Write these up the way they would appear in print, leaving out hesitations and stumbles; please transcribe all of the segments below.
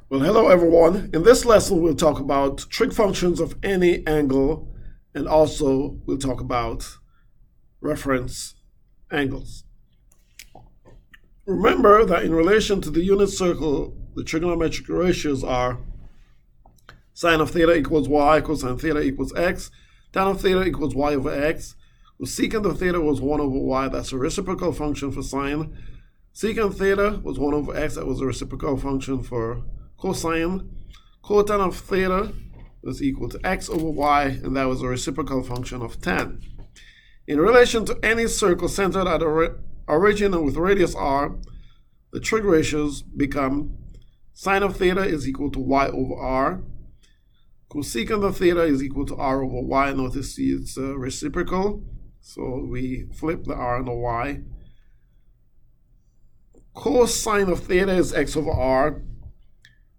Well, hello everyone. In this lesson, we'll talk about trig functions of any angle, and also we'll talk about reference angles. Remember that in relation to the unit circle, the trigonometric ratios are sine of theta equals y, cosine theta equals x, tan of theta equals y over x. Secant of theta was 1 over y, that's a reciprocal function for sine. Secant theta was 1 over x, that was a reciprocal function for cosine. Cotan of theta was equal to x over y, and that was a reciprocal function of tan. In relation to any circle centered at a origin and with radius r, the trig ratios become sine of theta is equal to y over r. Cosecant of theta is equal to r over y. Notice it's reciprocal, so we flip the r and the y. Cosine of theta is x over r.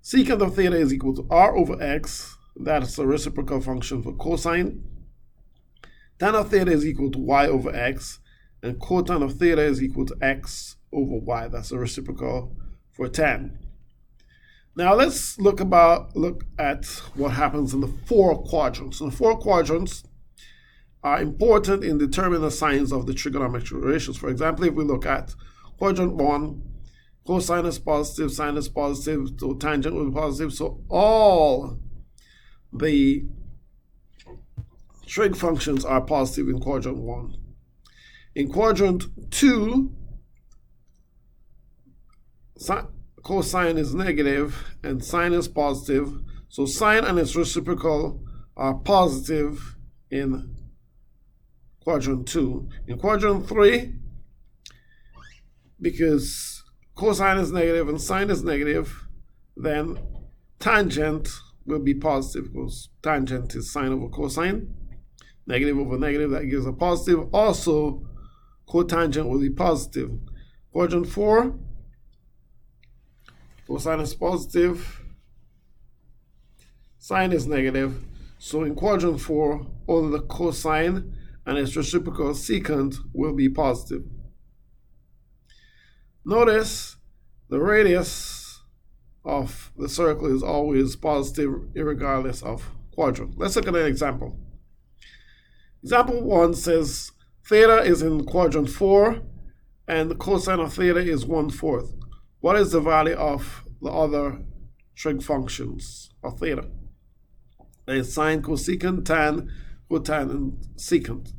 Secant of theta is equal to r over x. That's a reciprocal function for cosine. Tan of theta is equal to y over x. And cotan of theta is equal to x over y. That's a reciprocal for tan. Now let's look at what happens in the four quadrants. And the four quadrants are important in determining the signs of the trigonometric ratios. For example, if we look at quadrant 1, cosine is positive, sine is positive, so tangent will be positive. So all the trig functions are positive in quadrant 1. In quadrant 2, cosine is negative and sine is positive. So sine and its reciprocal are positive in quadrant 2. In quadrant 3, because cosine is negative and sine is negative, then tangent will be positive because tangent is sine over cosine. Negative over negative, that gives a positive. Also, cotangent will be positive. Quadrant 4, cosine is positive, sine is negative. So in quadrant 4, only the cosine and its reciprocal secant will be positive. Notice the radius of the circle is always positive regardless of quadrant. Let's look at an example. Example 1 says theta is in quadrant 4 and the cosine of theta is 1/4. What is the value of the other trig functions of theta? That is sine, cosecant, tan, cotan, and secant.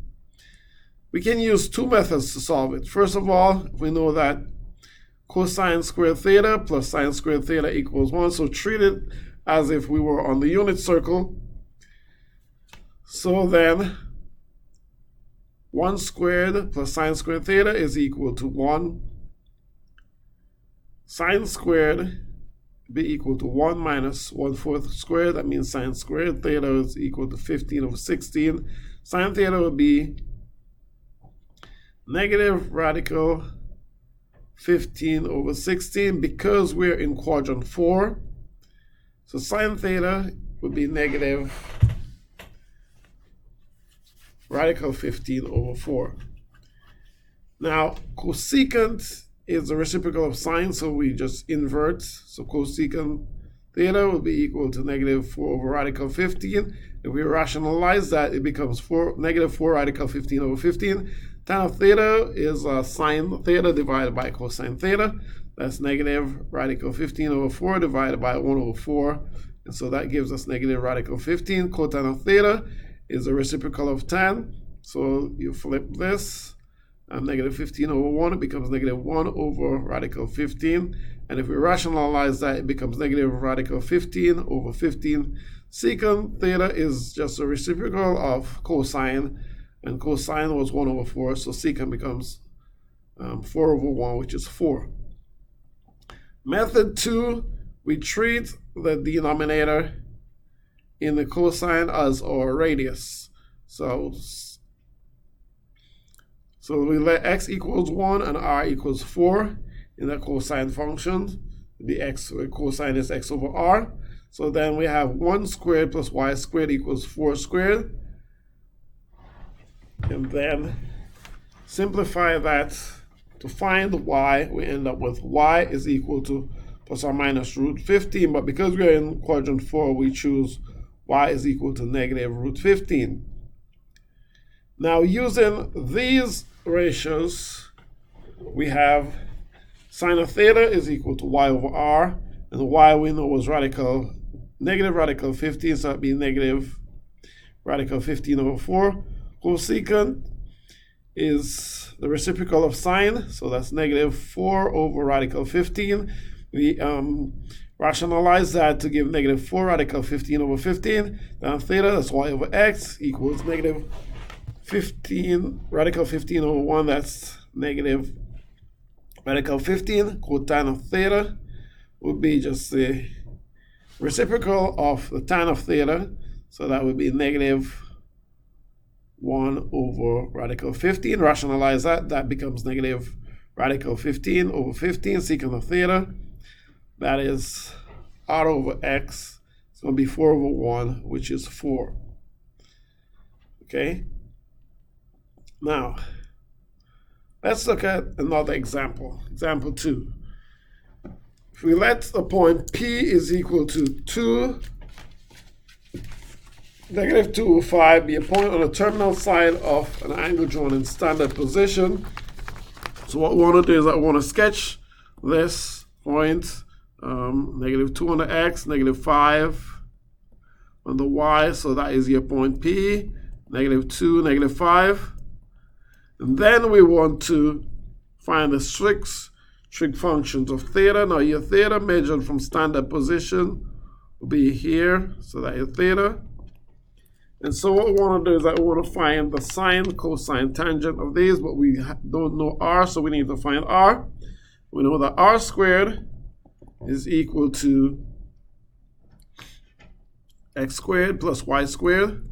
We can use two methods to solve it. First of all, we know that cosine squared theta plus sine squared theta equals 1. So treat it as if we were on the unit circle. So then 1 squared plus sine squared theta is equal to 1. Sine squared be equal to 1 minus 1/4 squared. That means sine squared theta is equal to 15 over 16. Sine theta would be negative radical 15 over 16 because we're in quadrant 4. So sine theta would be negative radical 15 over 4. Now, cosecant is the reciprocal of sine, so we just invert. So cosecant theta will be equal to negative 4 over radical 15. If we rationalize that, it becomes negative 4 radical 15 over 15. Tan of theta is sine theta divided by cosine theta. That's negative radical 15 over 4 divided by 1 over 4. And so that gives us negative radical 15. Cotan of theta is a reciprocal of tan. So you flip this. Negative 15 over 1, it becomes negative 1 over radical 15. And if we rationalize that, it becomes negative radical 15 over 15. Secant theta is just a reciprocal of cosine. And cosine was 1 over 4, so secant becomes 4 over 1, which is 4. Method 2, we treat the denominator in the cosine as our radius. So we let x equals 1 and r equals 4 in the cosine function. The cosine is x over r. So then we have 1 squared plus y squared equals 4 squared. And then simplify that to find y, we end up with y is equal to plus or minus root 15, but because we are in quadrant 4, we choose y is equal to negative root 15. Now, using these ratios, we have sine of theta is equal to y over r, and y we know was negative radical 15, so that'd be negative radical 15 over 4. Cosecant is the reciprocal of sine, so that's negative 4 over radical 15. We rationalize that to give negative 4 radical 15 over 15. Then theta, that's y over x, equals negative 15 radical 15 over 1, that's negative radical 15. Cotangent of theta would be just the reciprocal of the tan of theta, so that would be negative 1 over radical 15. Rationalize that, that becomes negative radical 15 over 15, secant of theta. That is r over x. It's going to be 4 over 1, which is 4. Okay? Now, let's look at another example. Example 2. If we let the point P is equal to 2, negative 2 over 5 be a point on the terminal side of an angle drawn in standard position. So what we want to do is I want to sketch this point, negative 2 on the x, negative 5 on the y, so that is your point P, negative 2, negative 5. And then we want to find the trig functions of theta. Now your theta measured from standard position will be here, so that is theta. And so what we want to do is that we want to find the sine, cosine, tangent of these, but we don't know r, so we need to find r. We know that r squared is equal to x squared plus y squared.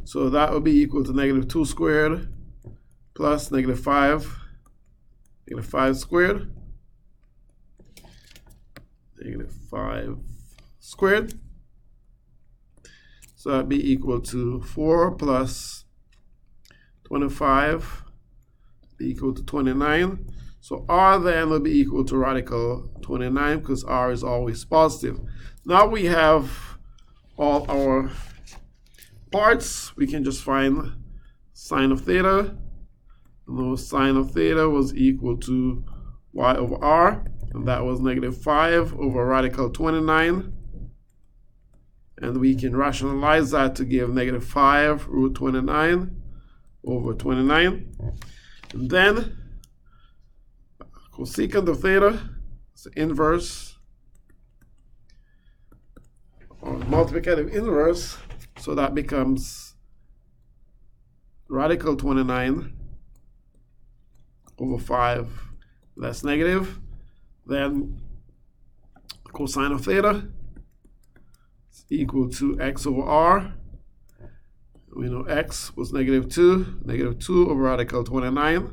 So that would be equal to negative 2 squared plus negative 5 squared, negative 5 squared. So that'd be equal to 4 plus 25 be equal to 29. So r then will be equal to radical 29 because r is always positive. Now we have all our parts. We can just find sine of theta. And sine of theta was equal to y over r, and that was negative 5 over radical 29. And we can rationalize that to give negative 5 root 29 over 29. And then cosecant of theta is the inverse or multiplicative inverse, so that becomes radical 29 over 5, that's negative. Then cosine of theta is equal to x over r. We know x was negative 2 over radical 29.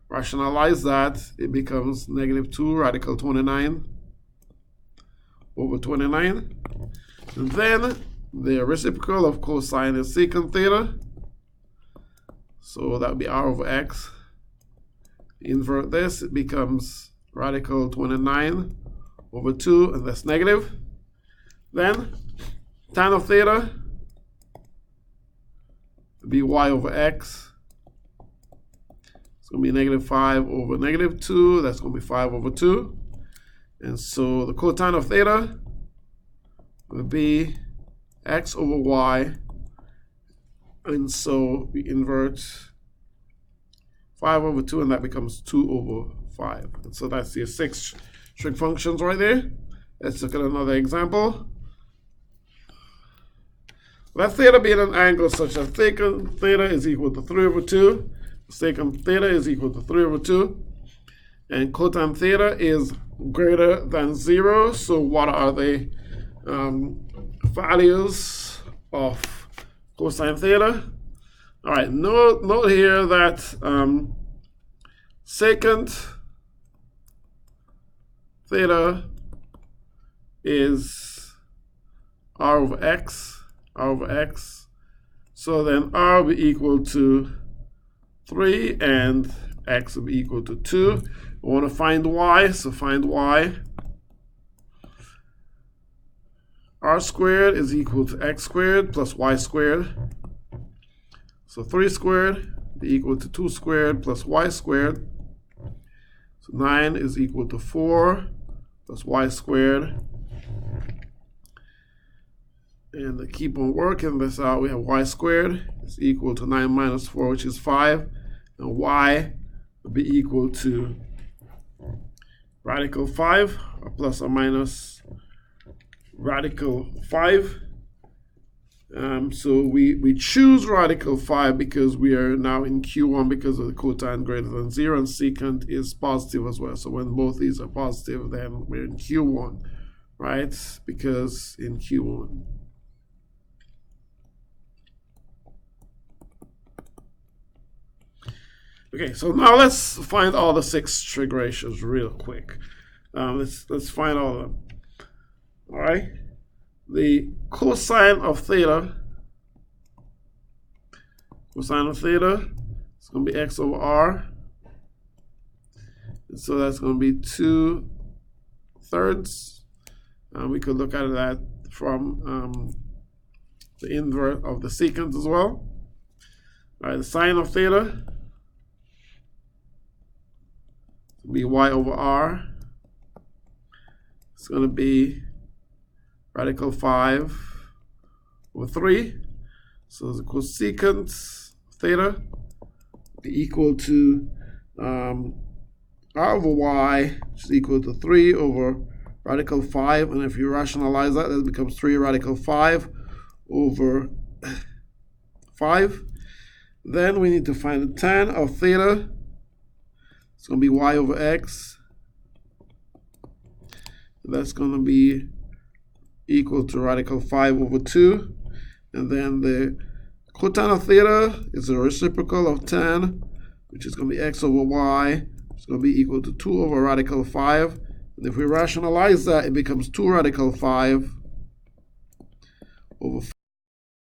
Rationalize that, it becomes negative 2 radical 29 over 29. And then the reciprocal of cosine is secant theta. So that would be r over x. Invert this, it becomes radical 29 over 2, and that's negative. Then tan of theta would be y over x. It's going to be negative 5 over negative 2. That's going to be 5 over 2. And so the cotangent of theta would be x over y. And so we invert 5 over 2, and that becomes 2 over 5. And so that's your 6 trig functions right there. Let's look at another example. Let theta be at an angle such that secant theta is equal to 3 over 2. Secant theta is equal to 3 over 2. And cotangent theta is greater than 0. So what are the values of cosine theta? All right, note here that secant theta is r over x. So then r will be equal to 3 and x will be equal to 2. We want to find y, so find y. r squared is equal to x squared plus y squared. So 3 squared be equal to 2 squared plus y squared. So 9 is equal to 4 plus y squared. And to keep on working this out, we have y squared is equal to 9 minus 4, which is 5. And y will be equal to radical 5, or plus or minus radical 5. So we choose radical 5 because we are now in Q1 because of the cotangent greater than 0, and secant is positive as well. So when both these are positive, then we're in Q1, right? Because in Q1. Okay, so now let's find all the 6 trig ratios real quick. Let's find all of them. All right. The cosine of theta is going to be x over r. And so that's going to be 2/3. We could look at that from the inverse of the secant as well. All right, the sine of theta will be y over r. It's going to be radical 5 over 3. So the cosecant theta will be equal to r over y, which is equal to 3 over radical 5. And if you rationalize that, that becomes 3 radical 5 over 5. Then we need to find the tan of theta. It's going to be y over x. That's going to be equal to radical 5 over 2. And then the cotangent of theta is a reciprocal of tan, which is going to be x over y. It's going to be equal to 2 over radical 5. And if we rationalize that, it becomes 2 radical 5 over